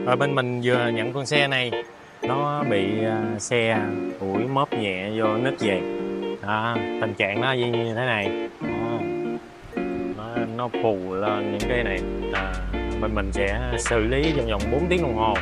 Rồi bên mình vừa nhận con xe này, nó bị xe ủi móp nhẹ vô nứt về. Đó, tình trạng nó như thế này. Đó, nó phù lên những cái này. Bên mình sẽ xử lý trong vòng 4 tiếng đồng hồ.